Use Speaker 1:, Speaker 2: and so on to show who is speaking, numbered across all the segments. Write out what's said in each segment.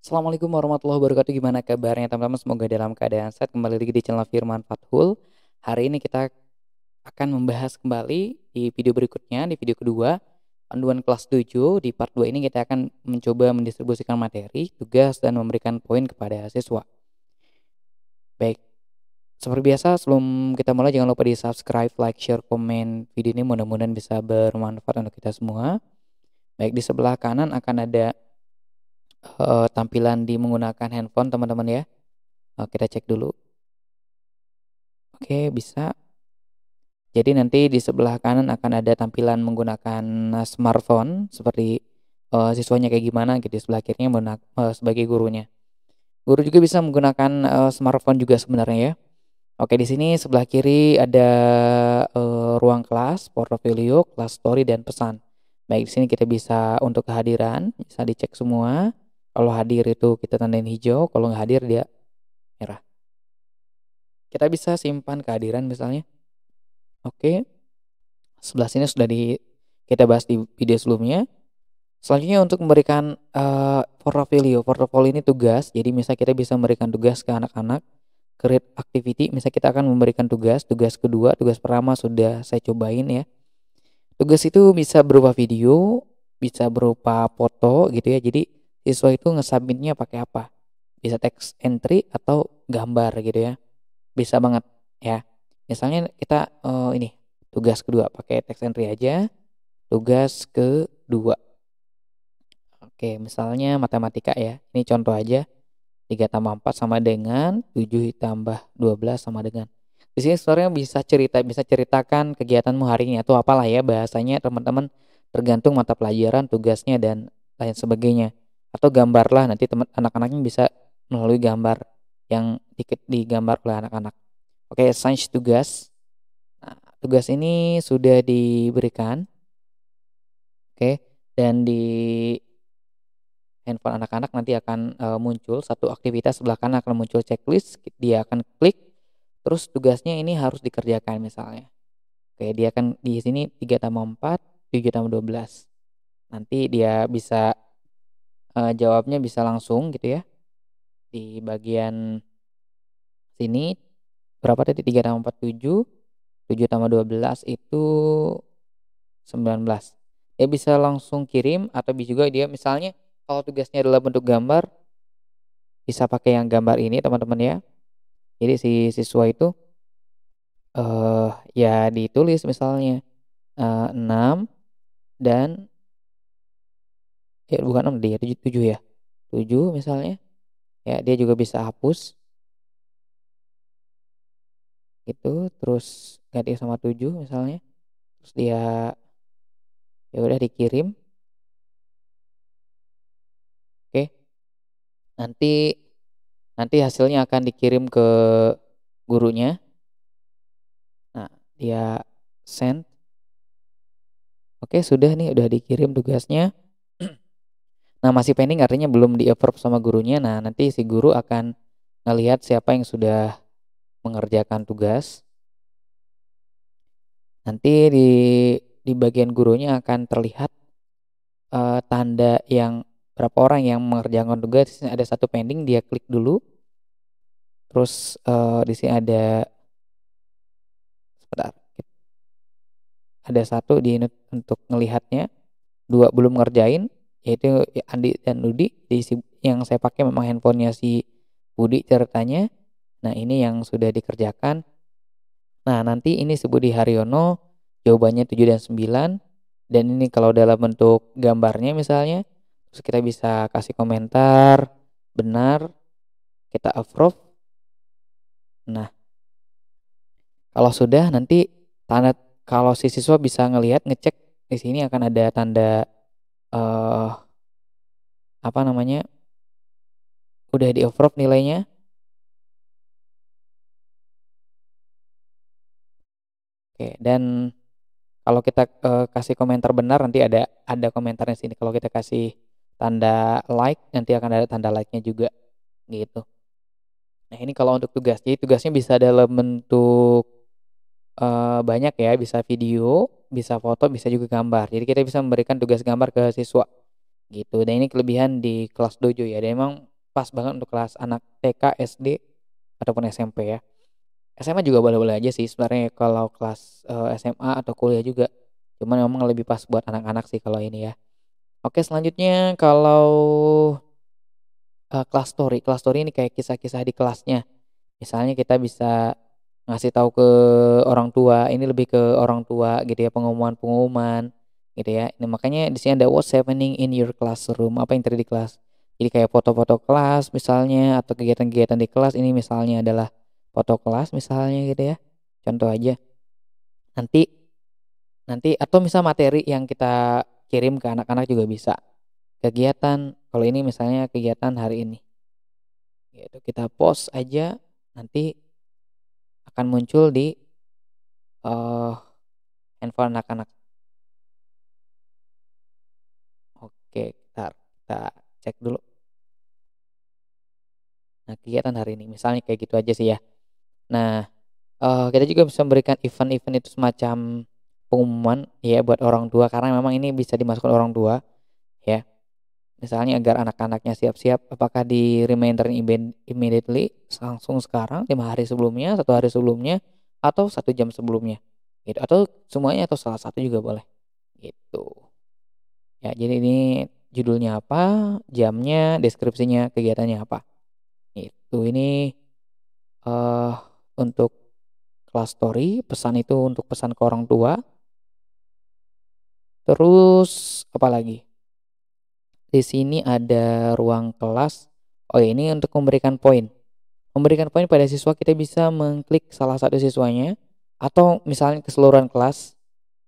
Speaker 1: Assalamualaikum warahmatullahi wabarakatuh. Gimana kabarnya teman-teman? Semoga dalam keadaan sehat. Kembali lagi di channel Firman Fathul. Hari ini kita akan membahas kembali di video berikutnya, di video kedua, panduan kelas 7. Di part 2 ini kita akan mencoba mendistribusikan materi, tugas, dan memberikan poin kepada siswa. Baik, seperti biasa sebelum kita mulai jangan lupa di subscribe, like, share, komen video ini. Mudah-mudahan bisa bermanfaat untuk kita semua. Baik, di sebelah kanan akan ada tampilan di menggunakan handphone teman-teman ya. Kita cek dulu. Oke, bisa. Jadi nanti di sebelah kanan akan ada tampilan menggunakan smartphone seperti siswanya kayak gimana gitu. Di sebelah kirinya sebagai gurunya. Guru juga bisa menggunakan smartphone juga sebenarnya ya. Oke, di sini sebelah kiri ada ruang kelas, portofolio, kelas story, dan pesan. Baik, di sini kita bisa untuk kehadiran, bisa dicek semua. Kalau hadir itu kita tandain hijau, kalau nggak hadir dia merah. Kita bisa simpan kehadiran misalnya. Oke, sebelah sini sudah kita bahas di video sebelumnya. Selanjutnya untuk memberikan portofolio. Portofolio ini tugas. Jadi misal kita bisa memberikan tugas ke anak-anak, create activity. Misal kita akan memberikan tugas kedua, tugas pertama sudah saya cobain ya. Tugas itu bisa berupa video, bisa berupa foto gitu ya. Jadi siswa itu nge-submitnya pakai apa? Bisa text entry atau gambar gitu ya. Bisa banget ya. Misalnya kita ini tugas kedua pakai text entry aja. Tugas kedua. Oke, misalnya matematika ya. Ini contoh aja. 3 tambah 4 sama dengan 7 tambah 12 sama dengan. Di sini sebenarnya bisa ceritakan kegiatanmu hari ini atau apalah ya bahasanya teman-teman, tergantung mata pelajaran, tugasnya, dan lain sebagainya. Atau gambarlah, nanti anak-anaknya bisa melalui gambar yang digambar oleh anak-anak. Oke, sains tugas. Nah, tugas ini sudah diberikan. Oke, dan di handphone anak-anak nanti akan muncul satu aktivitas, sebelah kanan akan muncul checklist, dia akan klik, terus tugasnya ini harus dikerjakan misalnya. Oke, dia akan di sini 3 tambah 4, 7 tambah 12. Nanti dia bisa jawabnya bisa langsung gitu ya. Di bagian sini berapa tadi? 3 tambah 4 7, 7 tambah 12 itu 19. Dia bisa langsung kirim atau juga dia misalnya kalau tugasnya adalah bentuk gambar, bisa pakai yang gambar ini teman-teman ya. Jadi si siswa itu ya ditulis misalnya 6 dan bukan 6 dia 7 7 ya. 7 misalnya. Ya, dia juga bisa hapus gitu, terus ganti sama 7 misalnya. Terus dia ya udah dikirim. Oke. Nanti nanti hasilnya akan dikirim ke gurunya. Nah, dia send. Oke, sudah nih udah dikirim tugasnya. Nah, masih pending artinya belum di-approve sama gurunya. Nah, nanti si guru akan ngelihat siapa yang sudah mengerjakan tugas. Nanti di bagian gurunya akan terlihat tanda yang berapa orang yang mengerjakan tugas. Di sini ada satu pending, dia klik dulu. Terus di sini ada sebentar. Ada satu untuk ngelihatnya, 2 belum ngerjain, yaitu Andi dan Ludi. Yang saya pakai memang handphonenya si Budi ceritanya. Nah, ini yang sudah dikerjakan. Nah, nanti ini si Budi Haryono jawabannya 7 dan 9. Dan ini kalau dalam bentuk gambarnya misalnya, terus kita bisa kasih komentar benar, kita approve. Nah, kalau sudah nanti kalau si siswa bisa ngecek di sini akan ada tanda eh apa namanya? Udah di approve nilainya. Oke, dan kalau kita kasih komentar benar nanti ada komentarnya sini. Kalau kita kasih tanda like nanti akan ada tanda like-nya juga gitu. Nah, ini kalau untuk tugas. Jadi tugasnya bisa dalam bentuk banyak ya, bisa video, bisa foto, bisa juga gambar. Jadi kita bisa memberikan tugas gambar ke siswa gitu. Dan ini kelebihan di kelas dojo ya. Dan emang pas banget untuk kelas anak TK, SD, ataupun SMP ya. SMA juga boleh-boleh aja sih sebenarnya kalau kelas, SMA atau kuliah juga. Cuman memang lebih pas buat anak-anak sih kalau ini ya. Oke, selanjutnya kalau, kelas story ini kayak kisah-kisah di kelasnya. Misalnya kita bisa ngasih tahu ke orang tua, ini lebih ke orang tua gitu ya, pengumuman-pengumuman gitu ya. Nah, makanya di sini ada what's happening in your classroom, apa yang terjadi di kelas. Jadi kayak foto-foto kelas misalnya atau kegiatan-kegiatan di kelas, ini misalnya adalah foto kelas misalnya gitu ya. Contoh aja. Nanti nanti atau misal materi yang kita kirim ke anak-anak juga bisa. Kegiatan, kalau ini misalnya kegiatan hari ini, gitu. Kita post aja, nanti akan muncul di, eee, handphone anak-anak. Oke, bentar, kita cek dulu. Nah, kegiatan hari ini, misalnya kayak gitu aja sih ya. Nah, kita juga bisa memberikan event-event itu semacam pengumuman ya buat orang tua, karena memang ini bisa dimasukkan orang tua ya. Misalnya agar anak-anaknya siap-siap, apakah di reminder immediately, langsung sekarang, 5 hari sebelumnya, 1 hari sebelumnya, atau 1 jam sebelumnya, gitu. Atau semuanya atau salah satu juga boleh, gitu. Ya, jadi ini judulnya apa, jamnya, deskripsinya, kegiatannya apa. Itu ini, eee, untuk kelas story, pesan itu untuk pesan ke orang tua. Terus apalagi, di sini ada ruang kelas. Oh ya, ini untuk memberikan poin. Memberikan poin pada siswa, kita bisa mengklik salah satu siswanya atau misalnya keseluruhan kelas,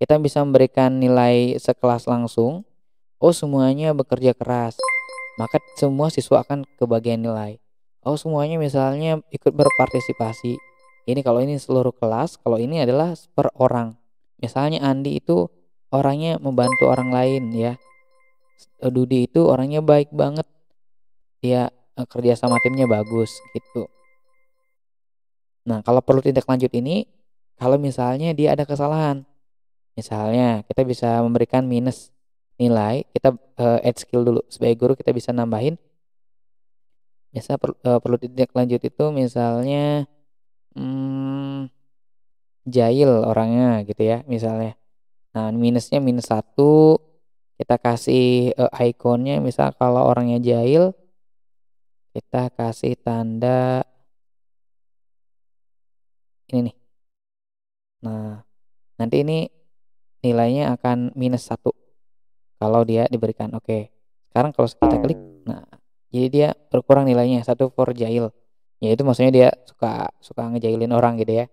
Speaker 1: kita bisa memberikan nilai sekelas langsung. Oh, semuanya bekerja keras, maka semua siswa akan kebagian nilai. Oh, semuanya misalnya ikut berpartisipasi. Ini kalau ini seluruh kelas, kalau ini adalah per orang. Misalnya Andi itu orangnya membantu orang lain ya. Dudi itu orangnya baik banget. Dia kerja sama timnya bagus gitu. Nah, kalau perlu tindak lanjut ini, kalau misalnya dia ada kesalahan. Misalnya kita bisa memberikan minus nilai, kita, add skill dulu. Sebagai guru kita bisa nambahin, perlu tindak lanjut itu misalnya, mmm, jahil orangnya gitu ya misalnya. Nah, minusnya -1, kita kasih, ikonnya misal kalau orangnya jahil, kita kasih tanda ini nih. Nah, nanti ini nilainya akan -1 kalau dia diberikan, oke. Sekarang kalau kita klik, nah jadi dia berkurang nilainya, 1 for jahil. Ya itu maksudnya dia suka suka ngejailin orang gitu ya.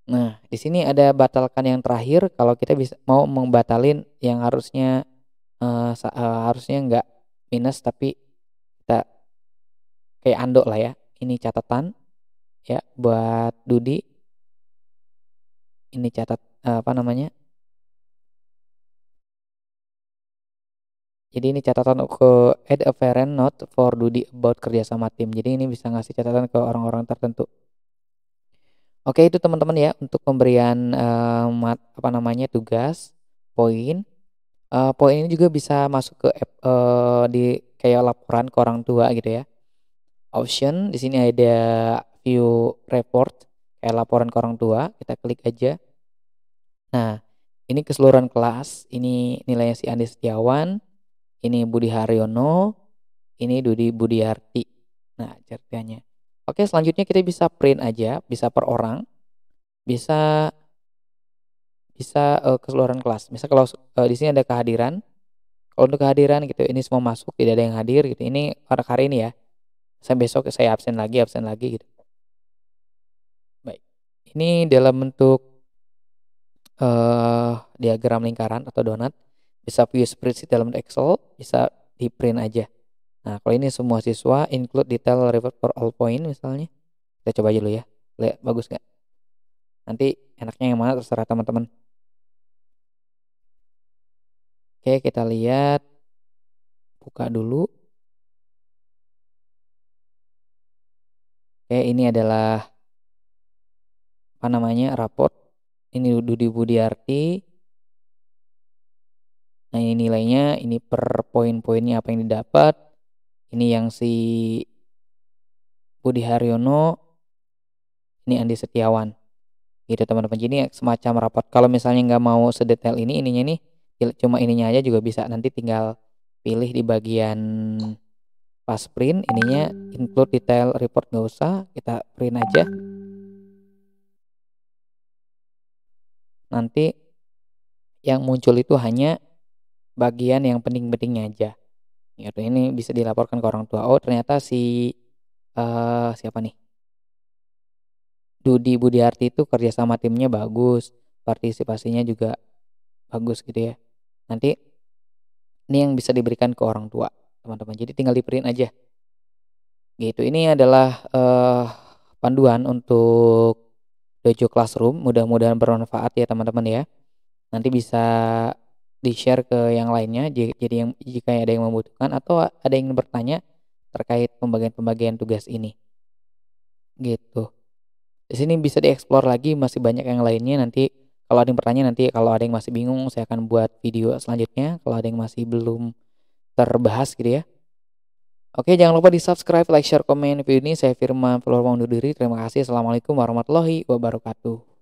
Speaker 1: Nah, di sini ada batalkan yang terakhir, kalau kita bisa mau membatalin yang harusnya, harusnya nggak minus tapi kita kayak andok lah ya. Ini catatan ya buat Dudi, ini apa namanya, jadi ini catatan ke add a parent note for Dudi about kerja sama tim. Jadi ini bisa ngasih catatan ke orang-orang tertentu. Oke, itu teman-teman ya untuk pemberian, apa namanya, tugas, poin. Poin ini juga bisa masuk ke di kayak laporan ke orang tua gitu ya. Option di sini ada view report, kayak laporan ke orang tua, kita klik aja. Nah, ini keseluruhan kelas, ini nilainya si Andi Setiawan, ini Budi Haryono, ini Dudi Budiarti. Nah, ceritanya. Oke, selanjutnya kita bisa print aja, bisa per orang, bisa bisa, keseluruhan kelas. Misal kalau, di sini ada kehadiran, kalau untuk kehadiran gitu, ini semua masuk, tidak ada yang hadir gitu, ini pada hari ini ya, sampai besok saya absen lagi gitu. Baik, ini dalam bentuk, diagram lingkaran atau donat, bisa view spreadsheet dalam Excel, bisa di-print aja. Nah, kalau ini semua siswa include detail report for all point misalnya, kita coba aja dulu ya, lihat bagus nggak? Nanti enaknya yang mana terserah teman-teman. Oke, kita lihat, buka dulu. Oke, ini adalah apa namanya, raport. Ini Dudi Budiarti. Nah, ini nilainya, ini per poin-poinnya apa yang didapat. Ini yang si Budi Haryono, ini Andi Setiawan. Gitu teman-teman. Jadi semacam rapot. Kalau misalnya nggak mau sedetail ini, ininya nih cuma ininya aja juga bisa. Nanti tinggal pilih di bagian pas print, ininya include detail report, nggak usah, kita print aja. Nanti yang muncul itu hanya bagian yang penting-pentingnya aja. Gitu. Ini bisa dilaporkan ke orang tua. Oh ternyata si siapa nih? Dudi Budiarti itu kerja sama timnya bagus, partisipasinya juga bagus gitu ya. Nanti ini yang bisa diberikan ke orang tua, teman-teman. Jadi tinggal di-print aja. Gitu. Ini adalah panduan untuk Dojo Classroom. Mudah-mudahan bermanfaat ya teman-teman ya. Nanti bisa di-share ke yang lainnya. Jadi yang jika ada yang membutuhkan atau ada yang bertanya terkait pembagian-pembagian tugas ini. Gitu. Di sini bisa dieksplor lagi, masih banyak yang lainnya. Nanti kalau ada yang bertanya, nanti kalau ada yang masih bingung, saya akan buat video selanjutnya. Kalau ada yang masih belum terbahas gitu ya. Oke, jangan lupa di subscribe, like, share, komen video ini. Saya Firman, perlu undur diri. Terima kasih. Assalamualaikum warahmatullahi wabarakatuh.